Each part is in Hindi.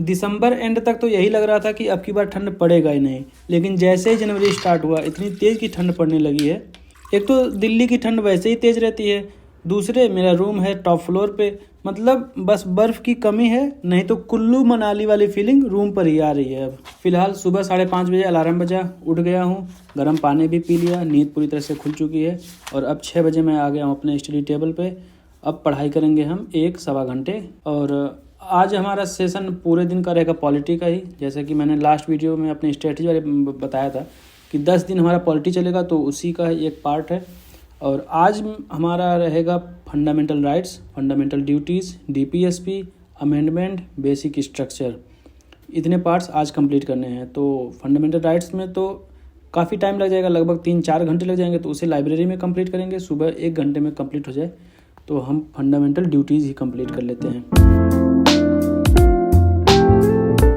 दिसंबर एंड तक तो यही लग रहा था कि अब की बार ठंड पड़ेगा ही नहीं, लेकिन जैसे ही जनवरी स्टार्ट हुआ इतनी तेज़ की ठंड पड़ने लगी है। एक तो दिल्ली की ठंड वैसे ही तेज़ रहती है, दूसरे मेरा रूम है टॉप फ्लोर पे, मतलब बस बर्फ़ की कमी है, नहीं तो कुल्लू मनाली वाली फीलिंग रूम पर ही आ रही है। अब फ़िलहाल सुबह 5:30 बजे अलार्म बजा, उठ गया हूँ, गर्म पानी भी पी लिया, नींद पूरी तरह से खुल चुकी है और अब 6 बजे मैं आ गया हूँ अपने स्टडी टेबल पे। अब पढ़ाई करेंगे हम 1-1.25 घंटे और आज हमारा सेशन पूरे दिन का रहेगा पॉलिटी का ही। जैसे कि मैंने लास्ट वीडियो में अपने स्ट्रेटजी वाले बताया था कि 10 दिन हमारा पॉलिटी चलेगा, तो उसी का एक पार्ट है। और आज हमारा रहेगा fundamental rights, fundamental duties, DPSP, amendment, basic structure, इतने पार्ट्स आज कंप्लीट करने हैं। तो फंडामेंटल राइट्स में तो काफ़ी टाइम लग जाएगा, लगभग 3-4 घंटे लग जाएंगे, तो उसे लाइब्रेरी में कंप्लीट करेंगे। सुबह 1 घंटे में कंप्लीट हो जाए तो हम फंडामेंटल ड्यूटीज़ ही कंप्लीट कर लेते हैं।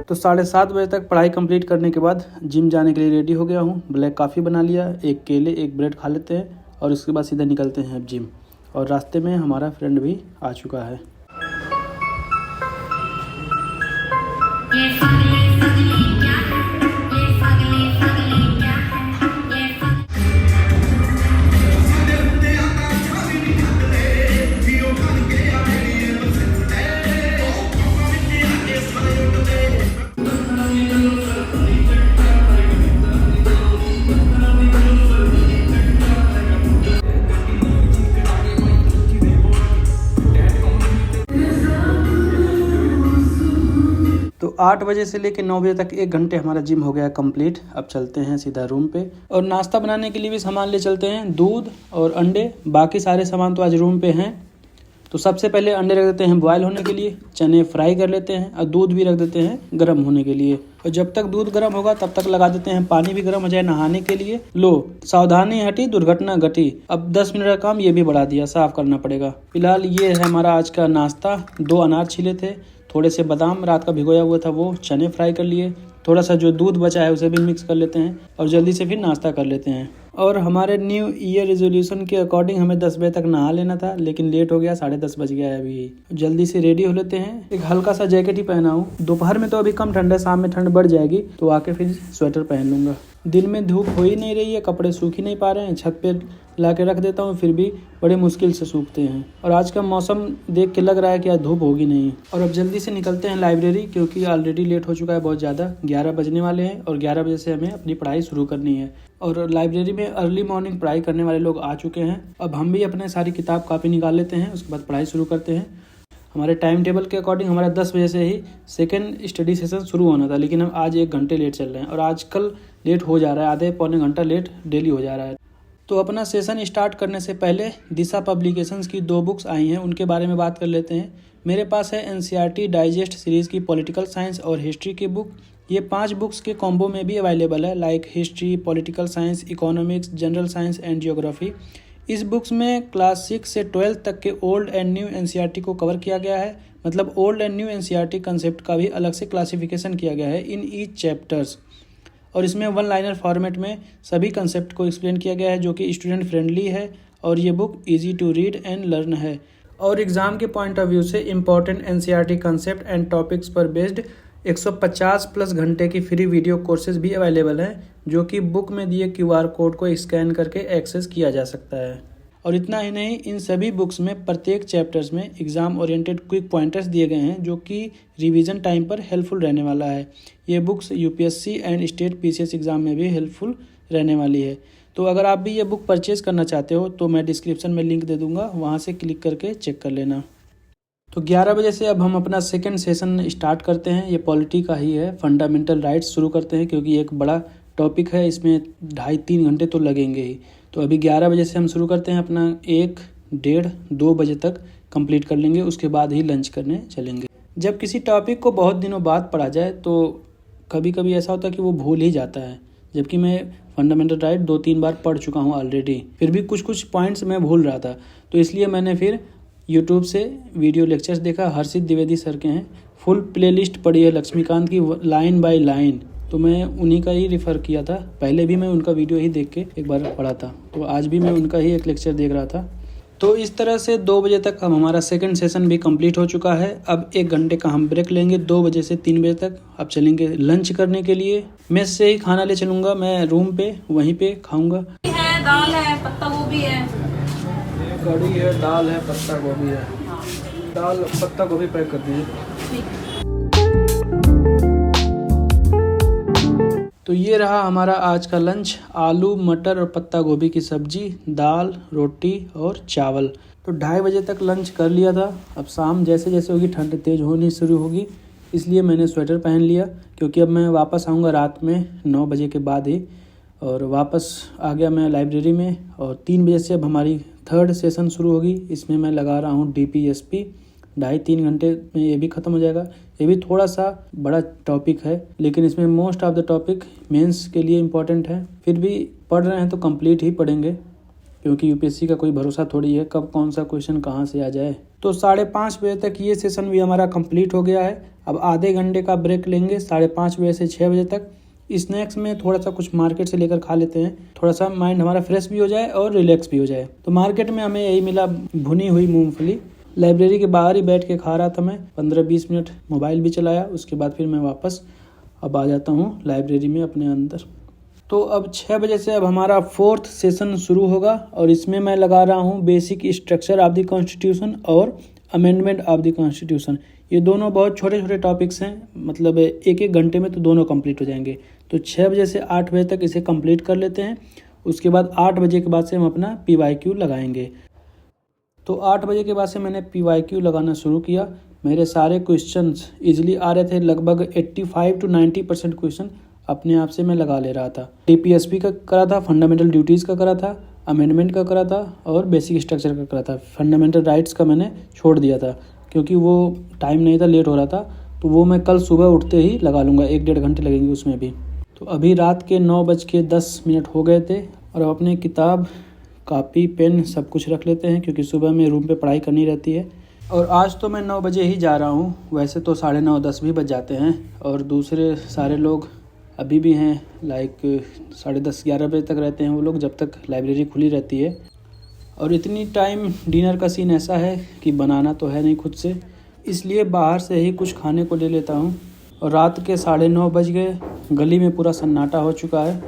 तो 7:30 बजे तक पढ़ाई कंप्लीट करने के बाद जिम जाने के लिए रेडी हो गया हूँ। ब्लैक कॉफ़ी बना लिया, 1 केले 1 ब्रेड खा लेते हैं और उसके बाद सीधा निकलते हैं अब जिम। और रास्ते में हमारा फ्रेंड भी आ चुका है। तो 8 बजे से लेकर 9 बजे तक 1 घंटे हमारा जिम हो गया कंप्लीट। अब चलते हैं सीधा रूम पे और नाश्ता बनाने के लिए भी सामान ले चलते हैं, दूध और अंडे। बाकी सारे सामान तो आज रूम पे हैं। तो सबसे पहले अंडे रख देते हैं बॉयल होने के लिए, चने फ्राई कर लेते हैं और दूध भी रख देते हैं गर्म होने के लिए। और जब तक दूध गर्म होगा तब तक लगा देते हैं पानी भी गर्म हो जाए नहाने के लिए। लो सावधानी हटी दुर्घटना घटी। अब 10 मिनट का काम ये भी बढ़ा दिया, साफ करना पड़ेगा। फिलहाल ये है हमारा आज का नाश्ता। 2 अनार छिले थे, थोड़े से बादाम रात का भिगोया हुआ था वो, चने फ्राई कर लिए, थोड़ा सा जो दूध बचा है उसे भी मिक्स कर लेते हैं और जल्दी से फिर नाश्ता कर लेते हैं। और हमारे न्यू ईयर रेजोल्यूशन के अकॉर्डिंग हमें 10 बजे तक नहा लेना था, लेकिन लेट हो गया, 10:30 बज गया है अभी। जल्दी से रेडी हो लेते हैं। एक हल्का सा जैकेट ही पहना हूँ। दोपहर में तो अभी कम ठंड है, शाम में ठंड बढ़ जाएगी तो आके फिर स्वेटर पहन लूँगा। दिन में धूप हो ही नहीं रही है, कपड़े सूख ही नहीं पा रहे हैं। छत पे ला के रख देता हूँ, फिर भी बड़े मुश्किल से सूखते हैं। और आज का मौसम देख के लग रहा है कि आज धूप होगी नहीं। और अब जल्दी से निकलते हैं लाइब्रेरी, क्योंकि ऑलरेडी लेट हो चुका है बहुत ज़्यादा। 11 बजने वाले हैं और 11 बजे से हमें अपनी पढ़ाई शुरू करनी है। और लाइब्रेरी में अर्ली मॉर्निंग पढ़ाई करने वाले लोग आ चुके हैं। अब हम भी अपने सारी किताब कापी निकाल लेते हैं, उसके बाद पढ़ाई शुरू करते हैं। हमारे टाइम टेबल के अकॉर्डिंग हमारा 10 बजे से ही सेकंड स्टडी सेशन शुरू होना था, लेकिन हम आज 1 घंटे लेट चल रहे हैं। और आजकल लेट हो जा रहा है, आधे पौने घंटा लेट डेली हो जा रहा है। तो अपना सेशन स्टार्ट करने से पहले दिशा पब्लिकेशंस की 2 बुक्स आई हैं, उनके बारे में बात कर लेते हैं। मेरे पास है एनसीईआरटी डाइजेस्ट सीरीज़ की पॉलिटिकल साइंस और हिस्ट्री की बुक। ये 5 बुक्स के कॉम्बो में भी अवेलेबल है, like history, political science, economics, general science and geography. इस बुक्स में क्लास 6 से 12 तक के ओल्ड एंड न्यू एनसीईआरटी को कवर किया गया है। मतलब old and new NCERT concept का भी अलग से क्लासिफिकेशन किया गया है इन ईच चैप्टर्स। और इसमें 1 लाइनर फॉर्मेट में सभी कंसेप्ट को एक्सप्लेन किया गया है, जो कि स्टूडेंट फ्रेंडली है और ये book easy to read and learn है। और एग्ज़ाम के पॉइंट ऑफ व्यू से important NCERT concept and topics पर बेस्ड 150+ घंटे की फ्री वीडियो कोर्सेज भी अवेलेबल हैं, जो कि बुक में दिए QR कोड को स्कैन करके एक्सेस किया जा सकता है। और इतना ही नहीं, इन सभी बुक्स में प्रत्येक चैप्टर्स में एग्ज़ाम ओरिएंटेड क्विक पॉइंटर्स दिए गए हैं, जो कि रिवीजन टाइम पर हेल्पफुल रहने वाला है। ये books UPSC and state PCS exam में भी हेल्पफुल रहने वाली है। तो अगर आप भी ये बुक परचेज़ करना चाहते हो तो मैं डिस्क्रिप्शन में लिंक दे दूँगा, वहाँ से क्लिक करके चेक कर लेना। तो 11 बजे से अब हम अपना सेकंड सेशन स्टार्ट करते हैं। ये पॉलिटी का ही है, फंडामेंटल राइट्स शुरू करते हैं, क्योंकि एक बड़ा टॉपिक है, इसमें 2.5-3 घंटे तो लगेंगे ही। तो अभी 11 बजे से हम शुरू करते हैं, अपना 1-1.5-2 बजे तक कंप्लीट कर लेंगे, उसके बाद ही लंच करने चलेंगे। जब किसी टॉपिक को बहुत दिनों बाद पढ़ा जाए तो कभी कभी ऐसा होता है कि वो भूल ही जाता है, जबकि मैं फंडामेंटल राइट 2-3 बार पढ़ चुका हूँ ऑलरेडी, फिर भी कुछ पॉइंट्स मैं भूल रहा था। तो इसलिए मैंने फिर यूट्यूब से वीडियो लेक्चर्स देखा, हर्षित द्विवेदी सर के हैं, फुल प्लेलिस्ट पढ़ी है लक्ष्मीकांत की लाइन बाय लाइन, तो मैं उन्हीं का ही रिफ़र किया था। पहले भी मैं उनका वीडियो ही देख के एक बार पढ़ा था, तो आज भी मैं उनका ही एक लेक्चर देख रहा था। तो इस तरह से 2 बजे तक अब हमारा सेकंड सेशन भी कंप्लीट हो चुका है। अब 1 घंटे का हम ब्रेक लेंगे 2 बजे से 3 बजे तक। अब चलेंगे लंच करने के लिए। मेस से ही खाना ले चलूँगा मैं रूम पे, वहीं पे खाऊँगा। दाल है, पत्ता गोभी है, कढ़ी है, दाल है, पत्ता गोभी है। दाल पत्ता गोभी पैक कर दीजिए। तो ये रहा हमारा आज का लंच, आलू मटर और पत्ता गोभी की सब्जी, दाल, रोटी और चावल। तो 2:30 बजे तक लंच कर लिया था। अब शाम जैसे जैसे होगी ठंड तेज़ होनी शुरू होगी, इसलिए मैंने स्वेटर पहन लिया, क्योंकि अब मैं वापस आऊँगा रात में 9 बजे के बाद ही। और वापस आ गया मैं लाइब्रेरी में। और 3 बजे से अब हमारी थर्ड सेशन शुरू होगी। इसमें मैं लगा रहा हूँ DPSP। 2.5-3 घंटे में ये भी ख़त्म हो जाएगा। ये भी थोड़ा सा बड़ा टॉपिक है, लेकिन इसमें most of the topic mains के लिए इम्पॉर्टेंट है। फिर भी पढ़ रहे हैं तो कंप्लीट ही पढ़ेंगे, क्योंकि UPSC का कोई भरोसा थोड़ी है कब कौन सा क्वेश्चन कहाँ से आ जाए। तो 5:30 बजे तक ये सेशन भी हमारा कंप्लीट हो गया है। अब आधे घंटे का ब्रेक लेंगे 5:30 बजे से 6 बजे तक। स्नैक्स में थोड़ा सा कुछ मार्केट से लेकर खा लेते हैं, थोड़ा सा माइंड हमारा फ्रेश भी हो जाए और रिलैक्स भी हो जाए। तो मार्केट में हमें यही मिला, भुनी हुई मूंगफली। लाइब्रेरी के बाहर ही बैठ के खा रहा था मैं। 15-20 मिनट मोबाइल भी चलाया, उसके बाद फिर मैं वापस अब आ जाता हूँ लाइब्रेरी में अपने अंदर। तो अब 6 बजे से अब हमारा 4th सेशन शुरू होगा, और इसमें मैं लगा रहा हूँ basic structure of the constitution और अमेंडमेंट ऑफ द कॉन्स्टिट्यूशन। ये दोनों बहुत छोटे छोटे टॉपिक्स हैं, मतलब 1-1 घंटे में तो दोनों कंप्लीट हो जाएंगे। तो 6 बजे से 8 बजे तक इसे कंप्लीट कर लेते हैं। उसके बाद 8 बजे के बाद से हम अपना PYQ लगाएंगे। तो 8 बजे के बाद से मैंने PYQ लगाना शुरू किया। मेरे सारे क्वेश्चंस इजीली आ रहे थे, लगभग 85 to 90% क्वेश्चन अपने आप से मैं लगा ले रहा था। DPSP का करा था, फंडामेंटल ड्यूटीज़ का करा था, अमेंडमेंट का करा था और बेसिक स्ट्रक्चर का करा था। फंडामेंटल राइट्स का मैंने छोड़ दिया था, क्योंकि वो टाइम नहीं था, लेट हो रहा था। तो वो मैं कल सुबह उठते ही लगा लूँगा, 1-1.5 घंटे लगेंगे उसमें भी। तो अभी रात के 9:10 हो गए थे, और अब अपने किताब, कॉपी, पेन सब कुछ रख लेते हैं, क्योंकि सुबह में रूम पे पढ़ाई करनी रहती है। और आज तो मैं 9 बजे ही जा रहा हूँ, वैसे तो 9:30-10 भी बज जाते हैं। और दूसरे सारे लोग अभी भी हैं, लाइक 10:30-11 बजे तक रहते हैं वो लोग, जब तक लाइब्रेरी खुली रहती है। और इतनी टाइम डिनर का सीन ऐसा है कि बनाना तो है नहीं खुद से, इसलिए बाहर से ही कुछ खाने को ले लेता हूँ। और रात के 9:30 बज गए, गली में पूरा सन्नाटा हो चुका है।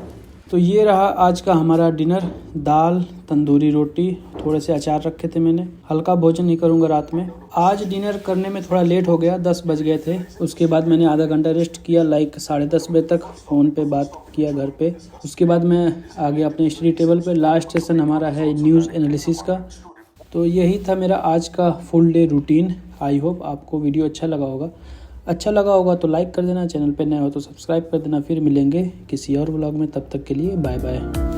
तो ये रहा आज का हमारा डिनर, दाल, तंदूरी रोटी, थोड़े से अचार रखे थे मैंने। हल्का भोजन नहीं करूँगा रात में। आज डिनर करने में थोड़ा लेट हो गया, 10 बज गए थे। उसके बाद मैंने आधा घंटा रेस्ट किया, लाइक 10:30 बजे तक फ़ोन पे बात किया घर पे। उसके बाद मैं आ गया अपने स्टडी टेबल पे। लास्ट सेशन हमारा है न्यूज़ एनालिसिस का। तो यही था मेरा आज का full day routine. I hope आपको वीडियो अच्छा लगा होगा तो लाइक कर देना, चैनल पे नए हो तो सब्सक्राइब कर देना। फिर मिलेंगे किसी और व्लॉग में, तब तक के लिए बाय बाय।